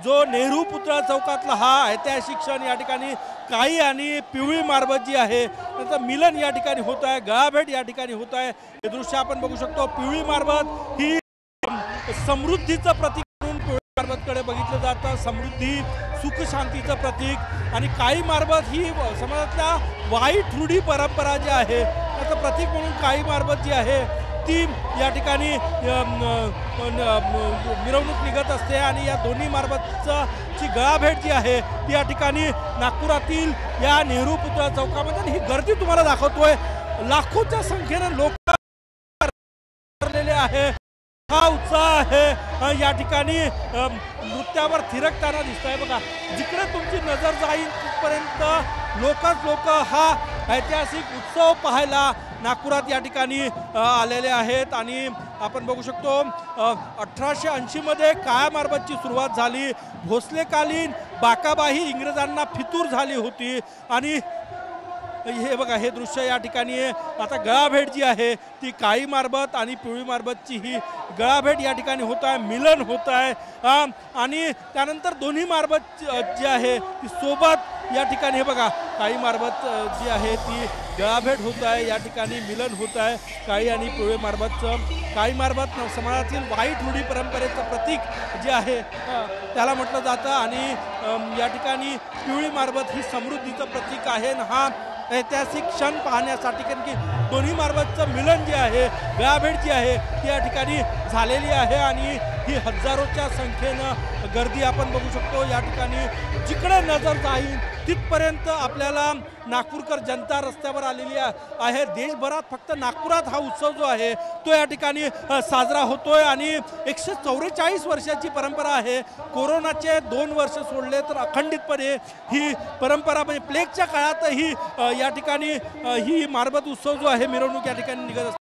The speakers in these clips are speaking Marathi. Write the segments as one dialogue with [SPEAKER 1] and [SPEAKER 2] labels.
[SPEAKER 1] जो नेहरू पुतळा चौकातला हा ऐतिहासिक क्षण या ठिकाणी काळी आणि पिवळी मारबत जी आहे त्याचं मिलन या ठिकाणी होत आहे, गळाभेट या ठिकाणी होत आहे। हे दृश्य आपण बघू शकतो। पिवळी मारबत ही समृद्धीचं प्रतीक म्हणून पिवळी मारबतकडे बघितलं जातं, समृद्धी सुख शांतीचं प्रतीक। आणि काळी मारबत ही समाजातल्या वाईट रूढी परंपरा जी आहे त्याचं प्रतीक म्हणून काळी मारबत जी आहे ती या ठिकाणी मिरवणूक निघत असते। आणि या दोन्ही मारबतची गळाभेट जी आहे ती या ठिकाणी नागपुरातील या नेहरू पुतळा चौकामध्ये ही गर्दी तुम्हाला दाखवतोय। लाखोच्या संख्येने लोक आहे, हा उत्साह आहे या ठिकाणी नृत्यावर थिरकताना दिसतंय। बघा जिकडे तुमची नजर जाईल तिथपर्यंत लोक हा ऐतिहासिक उत्सव पाहायला नागपुरात या ठिकाणी आलेले आहेत। आणि आपण बघू शकतो 1880 मध्ये काळ्या मारबतची सुरुवात झाली। भोसलेकालीन बाकाबाही इंग्रजांना फितूर झाली होती। आणि हे बघा हे दृश्य या ठिकाणी आता गळाभेट जी आहे ती काळी मारबत आणि पिवळी मारबतची ही गळाभेट या ठिकाणी होत आहे, मिलन होत आहे। आणि त्यानंतर दोन्ही मारबत जी आहे ती सोबत या ठिकाणी हे बघा काळी मारबत जी आहे ती गळाभेट होत आहे, या ठिकाणी मिलन होत आहे काळी आणि पिवळी मारबतचं। काळी मारबत समाजातील वाईट रूढी परंपरेचं प्रतीक जे आहे त्याला म्हटलं जातं आणि या ठिकाणी पिवळी मारबत ही समृद्धीचं प्रतीक आहे। हा ऐतिहासिक क्षण पाहण्यासाठी कारण की दोन्ही मारबतचं मिलन जे आहे गळाभेट जी आहे ती या ठिकाणी झालेली आहे। आणि ही हजारोच्या संख्येनं गर्दी आपण बघू शकतो। या ठिकाणी जिकडे नजर जाईल तिथपर्यंत आपल्याला नागपूरकर जनता रस्त्यावर आलेली आहे। देशभरात फक्त नागपुरात हा उत्सव जो आहे तो या ठिकाणी साजरा होतोय। आणि 144 वर्षाची परंपरा आहे। कोरोनाचे 2 वर्ष सोडले तर अखंडितपणे ही परंपरा म्हणजे प्लेगच्या काळातही या ठिकाणी ही मारबत उत्सव जो आहे मिरवणूक या ठिकाणी निघत असते।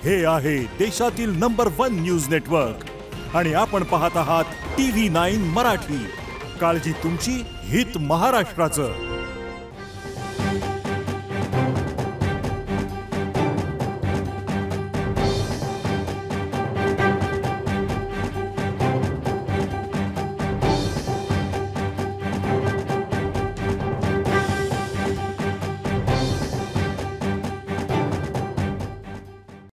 [SPEAKER 2] हे आहे देशातील नंबर 1 न्यूज नेटवर्क आणि आपण पाहत आहात TV9 मराठी। काळजी तुमची, हित महाराष्ट्राचं।